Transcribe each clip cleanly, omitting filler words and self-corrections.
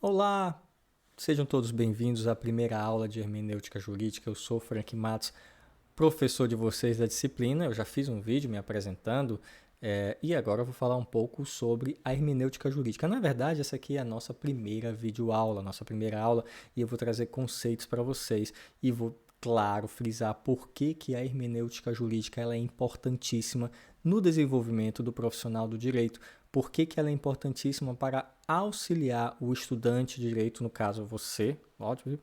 Olá, sejam todos bem-vindos à primeira aula de hermenêutica jurídica. Eu sou Frank Matos, professor de vocês da disciplina. Eu já fiz um vídeo me apresentando e agora eu vou falar um pouco sobre a hermenêutica jurídica. Na verdade, essa aqui é a nossa primeira videoaula, e eu vou trazer conceitos para vocês e vou, claro, frisar por que a hermenêutica jurídica ela é importantíssima no desenvolvimento do profissional do direito. Por que ela é importantíssima para auxiliar o estudante de direito, no caso você, ótimo,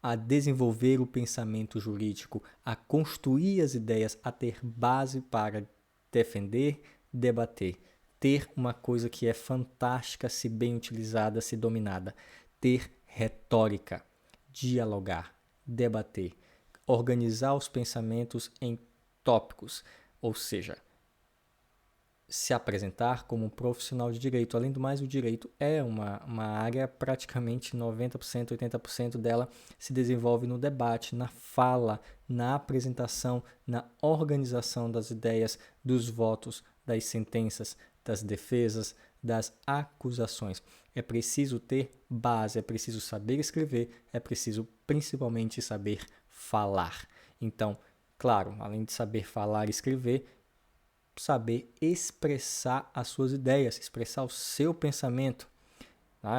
a desenvolver o pensamento jurídico, a construir as ideias, a ter base para defender, debater, ter uma coisa que é fantástica se bem utilizada, se dominada, ter retórica, dialogar, debater, organizar os pensamentos em tópicos, ou seja, se apresentar como um profissional de direito. Além do mais, o direito é uma área, praticamente 90%, 80% dela se desenvolve no debate, na fala, na apresentação, na organização das ideias, dos votos, das sentenças, das defesas, das acusações. É preciso ter base, é preciso saber escrever, é preciso principalmente saber falar. Então, claro, além de saber falar e escrever, saber expressar as suas ideias, expressar o seu pensamento.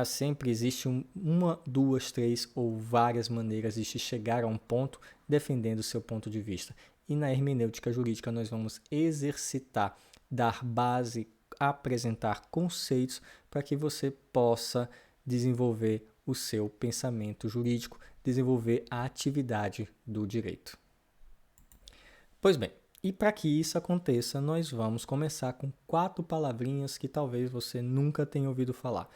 Sempre existe uma, duas, três ou várias maneiras de chegar a um ponto defendendo o seu ponto de vista. E na hermenêutica jurídica nós vamos exercitar, dar base, apresentar conceitos para que você possa desenvolver o seu pensamento jurídico, desenvolver a atividade do direito. Pois bem, e para que isso aconteça, nós vamos começar com 4 palavrinhas que talvez você nunca tenha ouvido falar.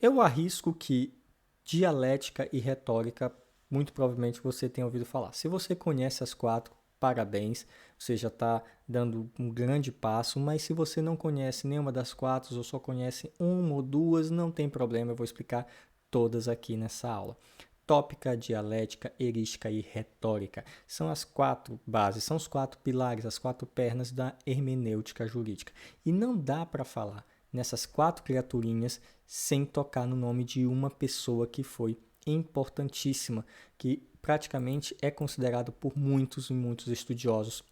Eu arrisco que dialética e retórica, muito provavelmente você tenha ouvido falar. Se você conhece as 4, parabéns, você já está dando um grande passo, mas se você não conhece nenhuma das 4 ou só conhece uma ou duas, não tem problema, eu vou explicar todas aqui nessa aula. Tópica, dialética, erística e retórica são as 4 bases, são os 4 pilares, as 4 pernas da hermenêutica jurídica. E não dá para falar nessas 4 criaturinhas sem tocar no nome de uma pessoa que foi importantíssima, que praticamente é considerado por muitos e muitos estudiosos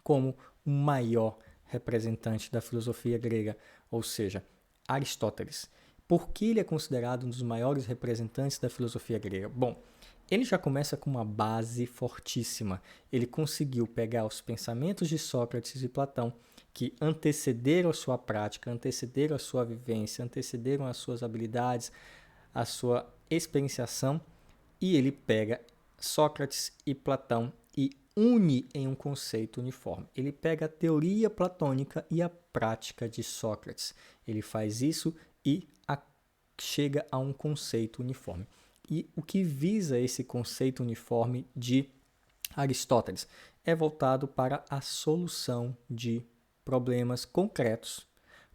como o maior representante da filosofia grega, ou seja, Aristóteles. Por que ele é considerado um dos maiores representantes da filosofia grega? Bom, ele já começa com uma base fortíssima. Ele conseguiu pegar os pensamentos de Sócrates e Platão, que antecederam a sua prática, antecederam a sua vivência, antecederam as suas habilidades, a sua experienciação, e ele pega Sócrates e Platão e une em um conceito uniforme. Ele pega a teoria platônica e a prática de Sócrates. Ele faz isso e chega a um conceito uniforme. E o que visa esse conceito uniforme de Aristóteles é voltado para a solução de problemas concretos,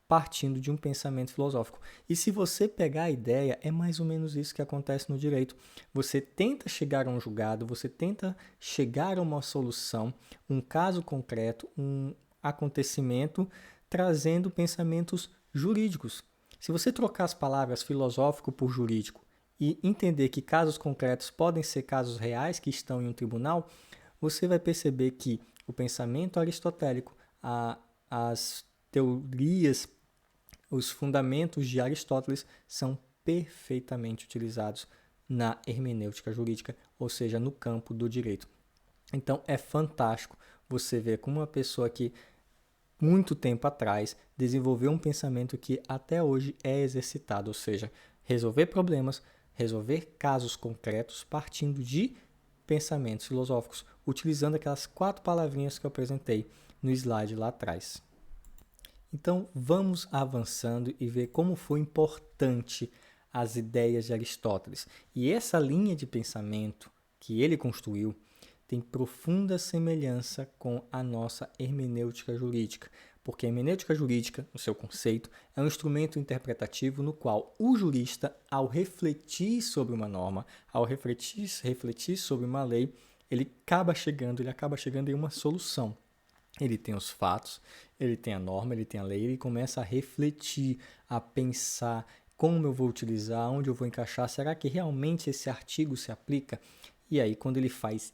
partindo de um pensamento filosófico. E se você pegar a ideia, é mais ou menos isso que acontece no direito. Você tenta chegar a um julgado, você tenta chegar a uma solução, um caso concreto, um acontecimento, trazendo pensamentos jurídicos. Se você trocar as palavras filosófico por jurídico e entender que casos concretos podem ser casos reais que estão em um tribunal, você vai perceber que o pensamento aristotélico, as teorias, os fundamentos de Aristóteles são perfeitamente utilizados na hermenêutica jurídica, ou seja, no campo do direito. Então é fantástico você ver como uma pessoa que muito tempo atrás desenvolveu um pensamento que até hoje é exercitado, ou seja, resolver problemas, resolver casos concretos partindo de pensamentos filosóficos, utilizando aquelas 4 palavrinhas que eu apresentei no slide lá atrás. Então, vamos avançando e ver como foi importante as ideias de Aristóteles. E essa linha de pensamento que ele construiu tem profunda semelhança com a nossa hermenêutica jurídica, porque a hermenêutica jurídica, no seu conceito, é um instrumento interpretativo no qual o jurista, ao refletir sobre uma norma, ao refletir sobre uma lei, ele acaba chegando em uma solução. Ele tem os fatos, ele tem a norma, ele tem a lei, ele começa a refletir, a pensar, como eu vou utilizar, onde eu vou encaixar, será que realmente esse artigo se aplica? E aí, quando ele faz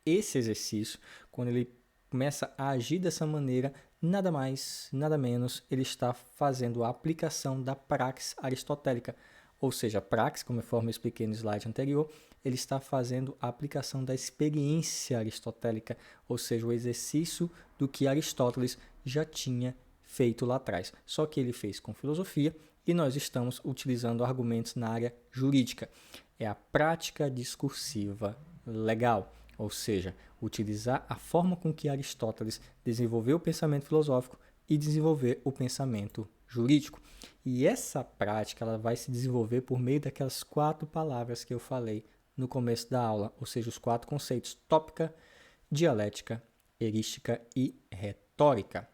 esse exercício, quando ele começa a agir dessa maneira, nada mais, nada menos, ele está fazendo a aplicação da praxis aristotélica. Ou seja, a praxis, conforme eu expliquei no slide anterior, ele está fazendo a aplicação da experiência aristotélica, ou seja, o exercício do que Aristóteles já tinha feito lá atrás. Só que ele fez com filosofia e nós estamos utilizando argumentos na área jurídica. É a prática discursiva legal, ou seja, utilizar a forma com que Aristóteles desenvolveu o pensamento filosófico e desenvolver o pensamento jurídico. E essa prática ela vai se desenvolver por meio daquelas 4 palavras que eu falei no começo da aula, ou seja, os 4 conceitos: tópica, dialética, erística e retórica.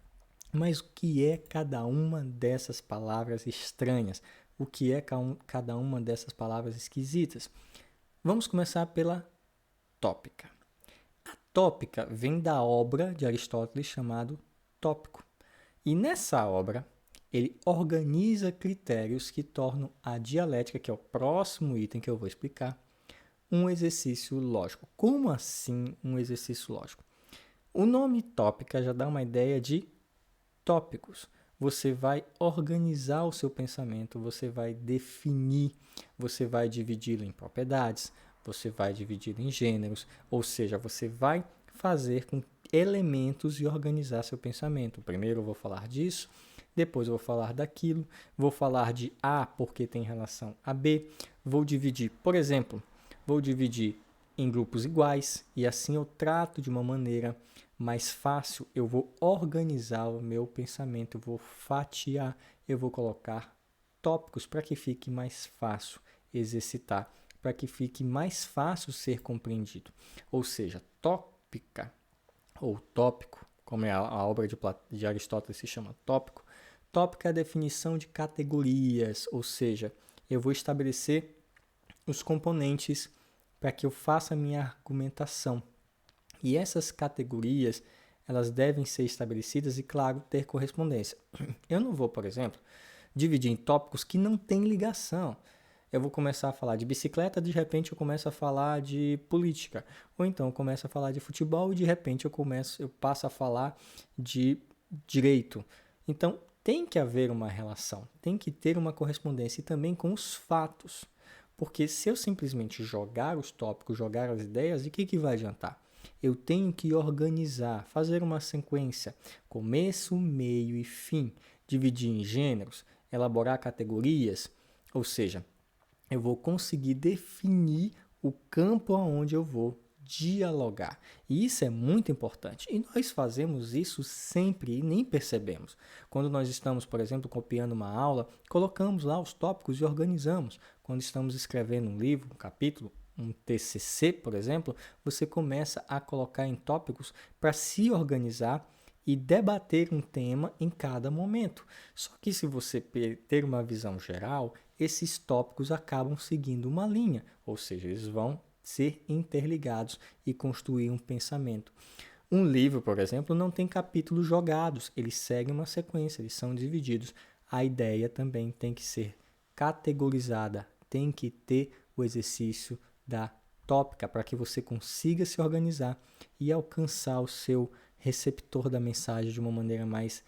Mas o que é cada uma dessas palavras estranhas? O que é cada uma dessas palavras esquisitas? Vamos começar pela tópica. A tópica vem da obra de Aristóteles chamado Tópico. E nessa obra, ele organiza critérios que tornam a dialética, que é o próximo item que eu vou explicar, um exercício lógico. Como assim um exercício lógico? O nome tópica já dá uma ideia de tópicos. Você vai organizar o seu pensamento, você vai definir, você vai dividi-lo em propriedades, você vai dividi-lo em gêneros, ou seja, você vai fazer com elementos e organizar seu pensamento. Primeiro eu vou falar disso, depois eu vou falar daquilo, vou falar de A porque tem relação a B, vou dividir, por exemplo, vou dividir em grupos iguais e assim eu trato de uma maneira mais fácil, eu vou organizar o meu pensamento, eu vou fatiar, eu vou colocar tópicos para que fique mais fácil exercitar, para que fique mais fácil ser compreendido. Ou seja, tópica ou tópico, como é a obra de Aristóteles se chama tópico, tópica é a definição de categorias, ou seja, eu vou estabelecer os componentes para que eu faça a minha argumentação. E essas categorias, elas devem ser estabelecidas e, claro, ter correspondência. Eu não vou, por exemplo, dividir em tópicos que não têm ligação. Eu vou começar a falar de bicicleta, de repente eu começo a falar de política. Ou então eu começo a falar de futebol e de repente eu passo a falar de direito. Então, tem que haver uma relação, tem que ter uma correspondência e também com os fatos. Porque se eu simplesmente jogar os tópicos, jogar as ideias, de que vai adiantar? Eu tenho que organizar, fazer uma sequência, começo, meio e fim, dividir em gêneros, elaborar categorias, ou seja, eu vou conseguir definir o campo aonde eu vou dialogar. E isso é muito importante. E nós fazemos isso sempre e nem percebemos. Quando nós estamos, por exemplo, copiando uma aula, colocamos lá os tópicos e organizamos. Quando estamos escrevendo um livro, um capítulo, um TCC, por exemplo, você começa a colocar em tópicos para se organizar e debater um tema em cada momento. Só que se você ter uma visão geral, esses tópicos acabam seguindo uma linha, ou seja, eles vão ser interligados e construir um pensamento. Um livro, por exemplo, não tem capítulos jogados, eles seguem uma sequência, eles são divididos. A ideia também tem que ser categorizada, tem que ter o exercício da tópica para que você consiga se organizar e alcançar o seu receptor da mensagem de uma maneira mais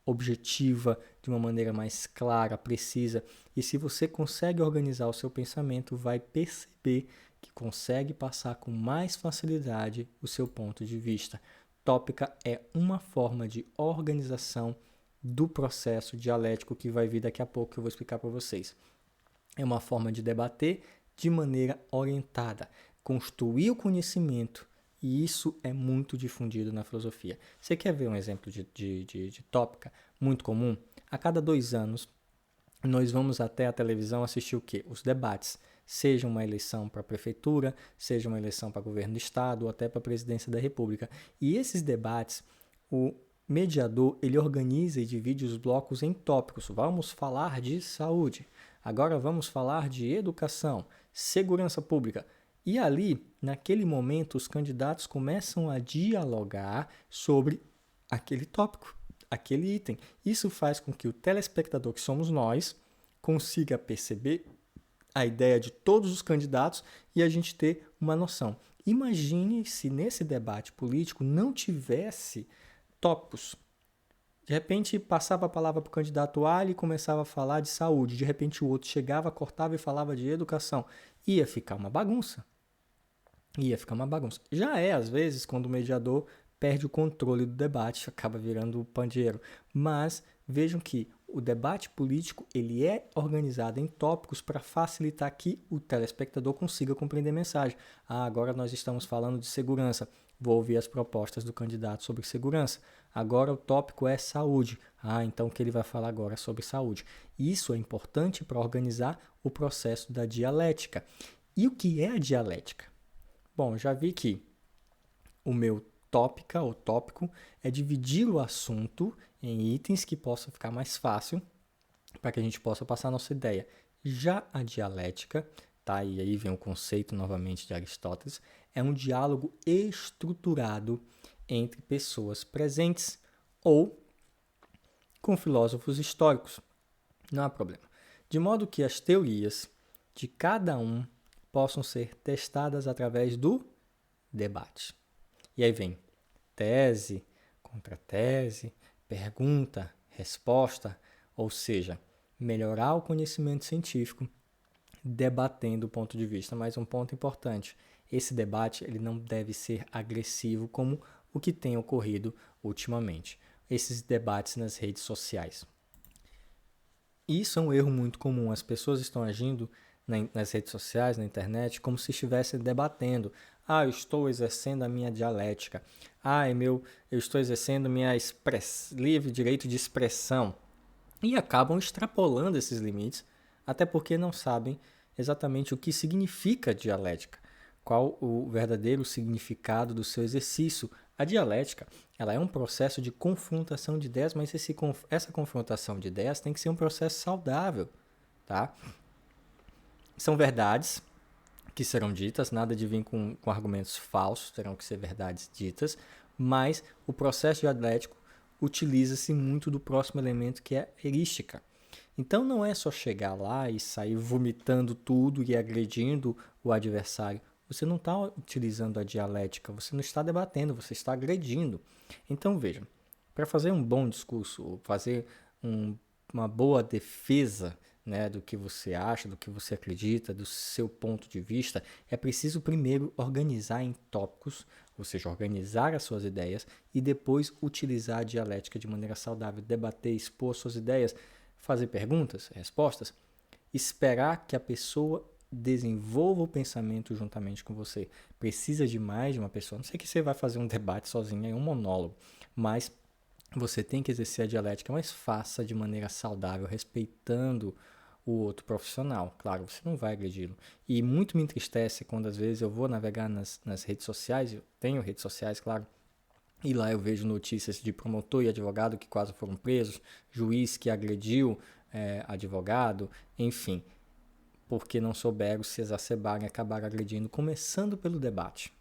objetiva, de uma maneira mais clara, precisa. E se você consegue organizar o seu pensamento, vai perceber que consegue passar com mais facilidade o seu ponto de vista. Tópica é uma forma de organização do processo dialético que vai vir daqui a pouco, que eu vou explicar para vocês. É uma forma de debater de maneira orientada, construir o conhecimento, e isso é muito difundido na filosofia. Você quer ver um exemplo de tópica muito comum? A cada 2 anos, nós vamos até a televisão assistir o quê? Os debates, seja uma eleição para a prefeitura, seja uma eleição para governo do estado ou até para a presidência da república. E esses debates, o mediador, ele organiza e divide os blocos em tópicos. Vamos falar de saúde, agora vamos falar de educação, segurança pública. E ali, naquele momento, os candidatos começam a dialogar sobre aquele tópico, aquele item. Isso faz com que o telespectador, que somos nós, consiga perceber a ideia de todos os candidatos e a gente ter uma noção. Imagine se nesse debate político não tivesse tópicos. De repente passava a palavra para o candidato A e começava a falar de saúde. De repente o outro chegava, cortava e falava de educação. Ia ficar uma bagunça. Já é, às vezes, quando o mediador perde o controle do debate, acaba virando o pandeiro. Mas vejam que o debate político ele é organizado em tópicos para facilitar que o telespectador consiga compreender a mensagem. Agora nós estamos falando de segurança. Vou ouvir as propostas do candidato sobre segurança. Agora o tópico é saúde. Então o que ele vai falar agora é sobre saúde. Isso é importante para organizar o processo da dialética. E o que é a dialética? Bom, já vi que o meu tópico é dividir o assunto em itens que possa ficar mais fácil para que a gente possa passar a nossa ideia. Já a dialética, tá? E aí vem o conceito novamente de Aristóteles, é um diálogo estruturado entre pessoas presentes ou com filósofos históricos. Não há problema. De modo que as teorias de cada um possam ser testadas através do debate. E aí vem tese, contratese, pergunta, resposta, ou seja, melhorar o conhecimento científico debatendo o ponto de vista. Mas um ponto importante, esse debate ele não deve ser agressivo como o que tem ocorrido ultimamente. Esses debates nas redes sociais. Isso é um erro muito comum. As pessoas estão agindo nas redes sociais, na internet, como se estivessem debatendo. Eu estou exercendo a minha dialética. Eu estou exercendo minha livre direito de expressão. E acabam extrapolando esses limites, até porque não sabem exatamente o que significa dialética, qual o verdadeiro significado do seu exercício. A dialética ela é um processo de confrontação de ideias, mas essa confrontação de ideias tem que ser um processo saudável, tá? São verdades que serão ditas, nada de vir com argumentos falsos, terão que ser verdades ditas, mas o processo dialético utiliza-se muito do próximo elemento que é erística. Então não é só chegar lá e sair vomitando tudo e agredindo o adversário. Você não está utilizando a dialética, você não está debatendo, você está agredindo. Então vejam, para fazer um bom discurso, fazer uma boa defesa, né, do que você acha, do que você acredita, do seu ponto de vista, é preciso primeiro organizar em tópicos, ou seja, organizar as suas ideias e depois utilizar a dialética de maneira saudável, debater, expor suas ideias, fazer perguntas, respostas, esperar que a pessoa desenvolva o pensamento juntamente com você. Precisa de mais de uma pessoa. Não sei que você vai fazer um debate sozinho, é um monólogo, mas você tem que exercer a dialética, mas faça de maneira saudável, respeitando o outro profissional. Claro, você não vai agredi-lo. E muito me entristece quando às vezes eu vou navegar nas redes sociais, eu tenho redes sociais, claro, e lá eu vejo notícias de promotor e advogado que quase foram presos, juiz que agrediu advogado, enfim, porque não souberam se exacerbarem e acabaram agredindo, começando pelo debate.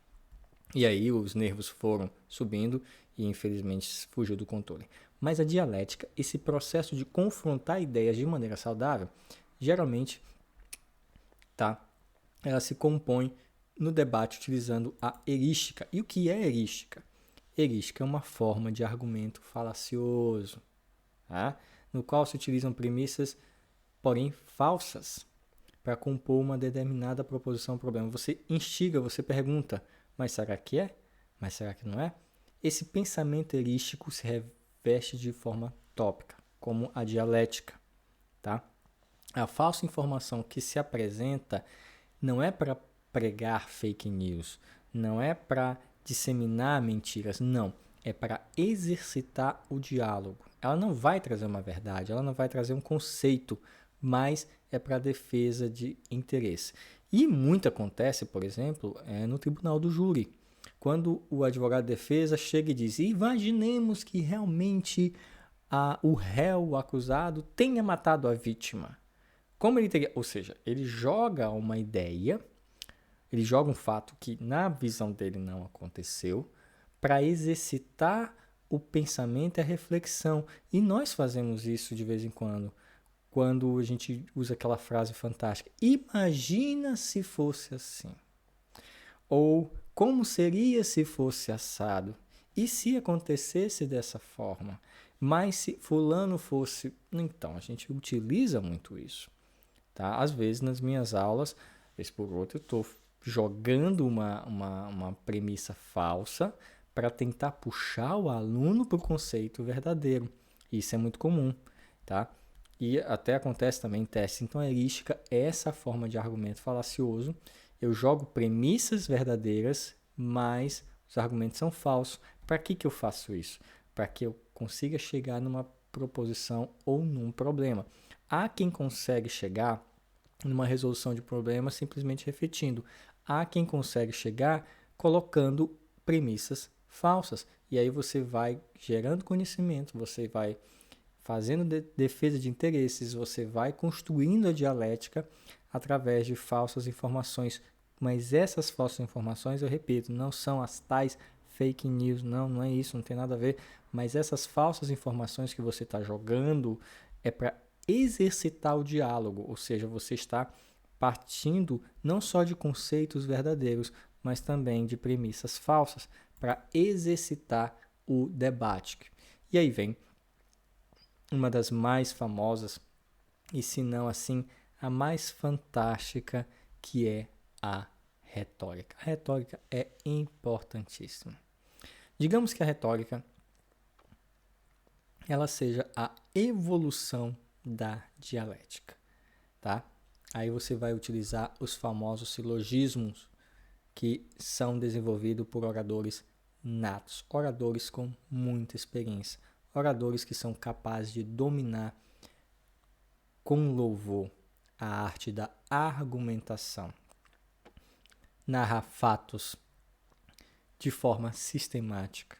E aí os nervos foram subindo e infelizmente fugiu do controle. Mas a dialética, esse processo de confrontar ideias de maneira saudável, geralmente ela se compõe no debate utilizando a erística. E o que é erística? Erística é uma forma de argumento falacioso, no qual se utilizam premissas, porém falsas, para compor uma determinada proposição ou problema. Você instiga, você pergunta, mas será que é? Mas será que não é? Esse pensamento erístico se reveste de forma tópica, como a dialética. Tá? A falsa informação que se apresenta não é para pregar fake news, não é para disseminar mentiras, não. É para exercitar o diálogo. Ela não vai trazer uma verdade, ela não vai trazer um conceito, mas é para defesa de interesse. E muito acontece, por exemplo, no tribunal do júri. Quando o advogado de defesa chega e diz, imaginemos que realmente o réu, o acusado, tenha matado a vítima. Como ele teria? Ou seja, ele joga uma ideia, ele joga um fato que na visão dele não aconteceu, para exercitar o pensamento e a reflexão. E nós fazemos isso de vez em quando. quando a gente usa aquela frase fantástica: imagina se fosse assim. Ou como seria se fosse assado? E se acontecesse dessa forma? Mas se fulano fosse... Então, a gente utiliza muito isso. Tá? Às vezes, nas minhas aulas, vez por outra, eu estou jogando uma premissa falsa para tentar puxar o aluno para o conceito verdadeiro. Isso é muito comum, tá? E até acontece também em teste sintonística, essa forma de argumento falacioso. Eu jogo premissas verdadeiras, mas os argumentos são falsos. Para que eu faço isso? Para que eu consiga chegar numa proposição ou num problema. Há quem consegue chegar numa resolução de problema simplesmente refletindo. Há quem consegue chegar colocando premissas falsas. E aí você vai gerando conhecimento, você vai fazendo defesa de interesses, você vai construindo a dialética através de falsas informações. Mas essas falsas informações, eu repito, não são as tais fake news, não é isso, não tem nada a ver. Mas essas falsas informações que você está jogando é para exercitar o diálogo, ou seja, você está partindo não só de conceitos verdadeiros, mas também de premissas falsas para exercitar o debate. E aí vem uma das mais famosas, e se não assim, a mais fantástica, que é a retórica. A retórica é importantíssima. Digamos que a retórica ela seja a evolução da dialética, tá? Aí você vai utilizar os famosos silogismos que são desenvolvidos por oradores natos, oradores com muita experiência, oradores que são capazes de dominar com louvor a arte da argumentação, narrar fatos de forma sistemática,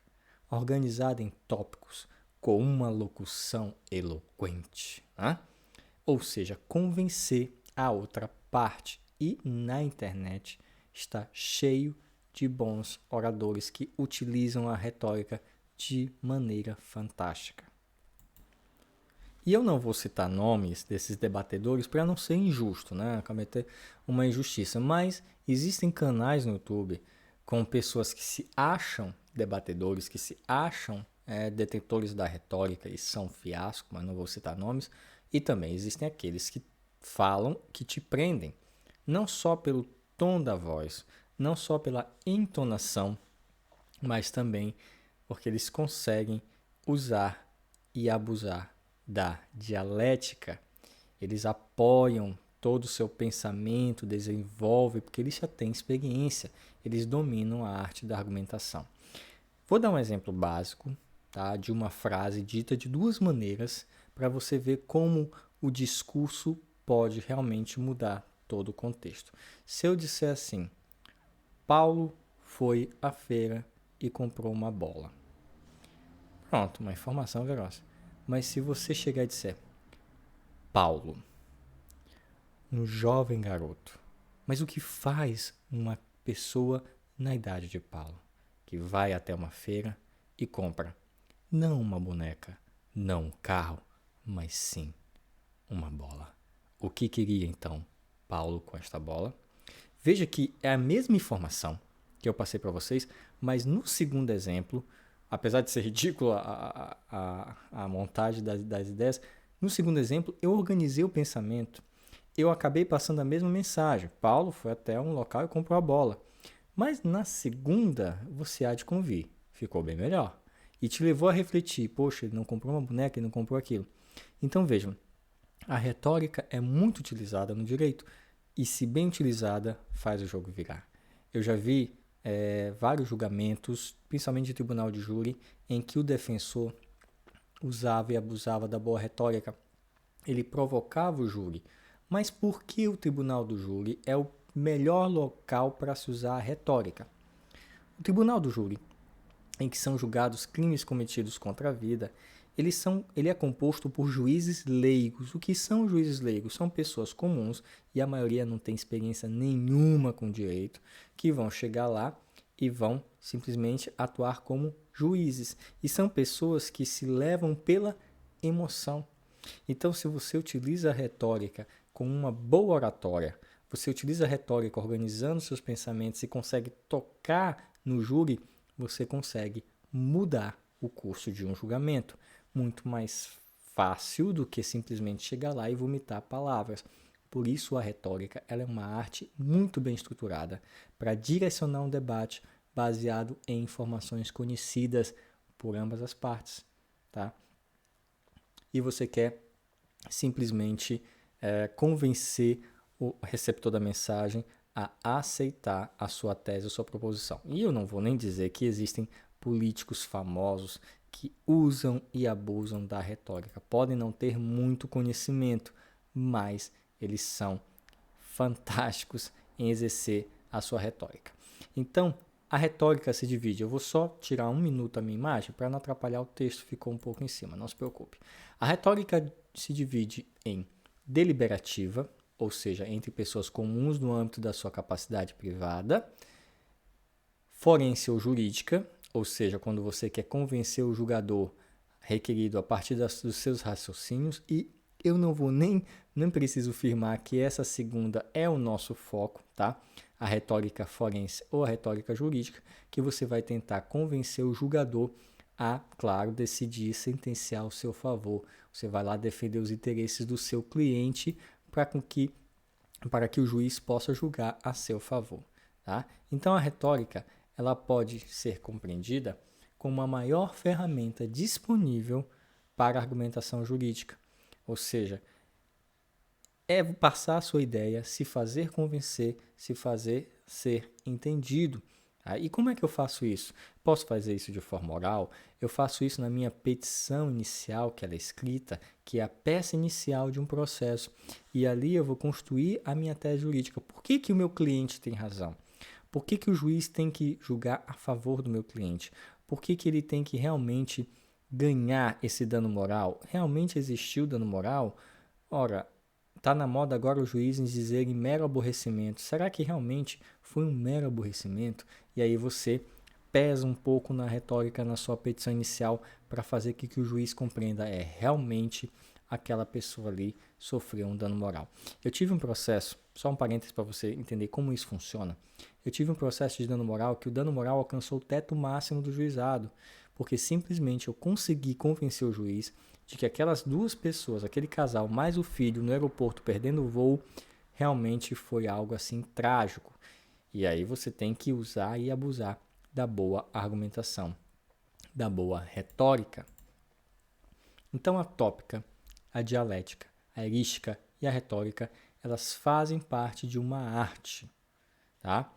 organizada em tópicos, com uma locução eloquente, né? Ou seja, convencer a outra parte. E na internet está cheio de bons oradores que utilizam a retórica de maneira fantástica. E eu não vou citar nomes desses debatedores para não ser injusto, né? Cometer uma injustiça, mas existem canais no YouTube com pessoas que se acham debatedores, que se acham detentores da retórica e são fiasco, mas não vou citar nomes. E também existem aqueles que falam, que te prendem, não só pelo tom da voz, não só pela entonação, mas também porque eles conseguem usar e abusar da dialética. Eles apoiam todo o seu pensamento, desenvolvem, porque eles já têm experiência, eles dominam a arte da argumentação. Vou dar um exemplo básico, tá, de uma frase dita de duas maneiras para você ver como o discurso pode realmente mudar todo o contexto. Se eu disser assim: Paulo foi à feira e comprou uma bola. Pronto, uma informação veloz. Mas se você chegar e disser: Paulo, um jovem garoto. Mas o que faz uma pessoa na idade de Paulo, que vai até uma feira e compra não uma boneca, não um carro, mas sim uma bola? O que queria então Paulo com esta bola? Veja que é a mesma informação que eu passei para vocês, mas no segundo exemplo, apesar de ser ridículo a montagem das ideias, no segundo exemplo eu organizei o pensamento. Eu acabei passando a mesma mensagem. Paulo foi até um local e comprou a bola. Mas na segunda, você há de convir. Ficou bem melhor. E te levou a refletir. Poxa, ele não comprou uma boneca, ele não comprou aquilo. Então vejam, a retórica é muito utilizada no direito. E se bem utilizada, faz o jogo virar. Eu já vi vários julgamentos, principalmente de tribunal de júri, em que o defensor usava e abusava da boa retórica. Ele provocava o júri. Mas por que o tribunal do júri é o melhor local para se usar a retórica? O tribunal do júri, em que são julgados crimes cometidos contra a vida, ele é composto por juízes leigos. O que são juízes leigos? São pessoas comuns, e a maioria não tem experiência nenhuma com direito, que vão chegar lá e vão simplesmente atuar como juízes. E são pessoas que se levam pela emoção. Então, se você utiliza a retórica com uma boa oratória, você utiliza a retórica organizando seus pensamentos e consegue tocar no júri, você consegue mudar o curso de um julgamento. Muito mais fácil do que simplesmente chegar lá e vomitar palavras. Por isso, a retórica ela é uma arte muito bem estruturada para direcionar um debate baseado em informações conhecidas por ambas as partes, tá? E você quer simplesmente convencer o receptor da mensagem a aceitar a sua tese, a sua proposição. E eu não vou nem dizer que existem políticos famosos que usam e abusam da retórica. Podem não ter muito conhecimento, mas eles são fantásticos em exercer a sua retórica. Então, a retórica se divide. Eu vou só tirar 1 minuto a minha imagem para não atrapalhar o texto, ficou um pouco em cima, não se preocupe. A retórica se divide em deliberativa, ou seja, entre pessoas comuns no âmbito da sua capacidade privada, forense ou jurídica, ou seja, quando você quer convencer o julgador requerido a partir dos seus raciocínios, e eu não preciso afirmar que essa segunda é o nosso foco, tá? A retórica forense ou a retórica jurídica, que você vai tentar convencer o julgador a, claro, decidir sentenciar ao seu favor. Você vai lá defender os interesses do seu cliente para que o juiz possa julgar a seu favor, tá? Então, a retórica ela pode ser compreendida como a maior ferramenta disponível para a argumentação jurídica. Ou seja, é passar a sua ideia, se fazer convencer, se fazer ser entendido. E como é que eu faço isso? Posso fazer isso de forma oral? Eu faço isso na minha petição inicial, que ela é escrita, que é a peça inicial de um processo. E ali eu vou construir a minha tese jurídica. Por que que o meu cliente tem razão? Por que que o juiz tem que julgar a favor do meu cliente? Por que que ele tem que realmente ganhar esse dano moral? Realmente existiu dano moral? Ora, está na moda agora os juízes dizerem mero aborrecimento. Será que realmente foi um mero aborrecimento? E aí você pesa um pouco na retórica, na sua petição inicial, para fazer que o juiz compreenda realmente aquela pessoa ali sofreu um dano moral. Eu tive um processo, só um parênteses para você entender como isso funciona. Eu tive um processo de dano moral que o dano moral alcançou o teto máximo do juizado, porque simplesmente eu consegui convencer o juiz de que aquelas duas pessoas, aquele casal mais o filho no aeroporto perdendo o voo, realmente foi algo assim trágico. E aí você tem que usar e abusar da boa argumentação, da boa retórica. Então a tópica, a dialética, a erística e a retórica, elas fazem parte de uma arte, tá?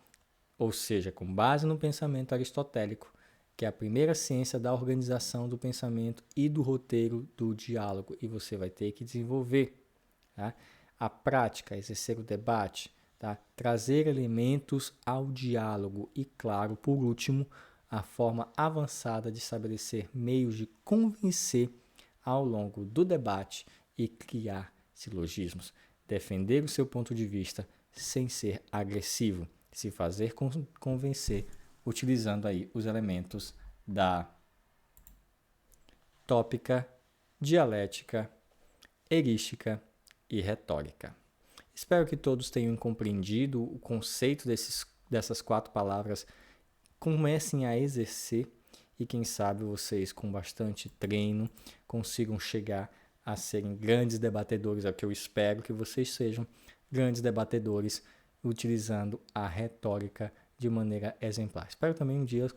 Ou seja, com base no pensamento aristotélico, que é a primeira ciência da organização do pensamento e do roteiro do diálogo, e você vai ter que desenvolver, tá? A prática, exercer o debate, tá? Trazer elementos ao diálogo e, claro, por último, a forma avançada de estabelecer meios de convencer ao longo do debate e criar silogismos, defender o seu ponto de vista sem ser agressivo, se fazer convencer, utilizando aí os elementos da tópica, dialética, erística e retórica. Espero que todos tenham compreendido o conceito dessas 4 palavras, comecem a exercer e quem sabe vocês com bastante treino consigam chegar a serem grandes debatedores, é o que eu espero que vocês sejam grandes debatedores utilizando a retórica de maneira exemplar. Espero também um dia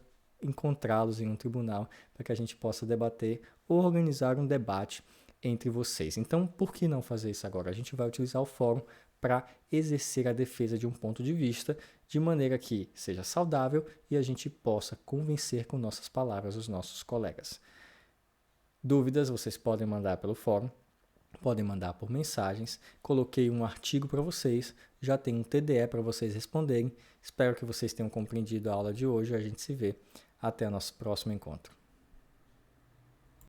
encontrá-los em um tribunal para que a gente possa debater ou organizar um debate entre vocês. Então, por que não fazer isso agora? A gente vai utilizar o fórum para exercer a defesa de um ponto de vista de maneira que seja saudável e a gente possa convencer com nossas palavras os nossos colegas. Dúvidas vocês podem mandar pelo fórum, podem mandar por mensagens. Coloquei um artigo para vocês, já tem um TDE para vocês responderem. Espero que vocês tenham compreendido a aula de hoje. A gente se vê. Até o nosso próximo encontro.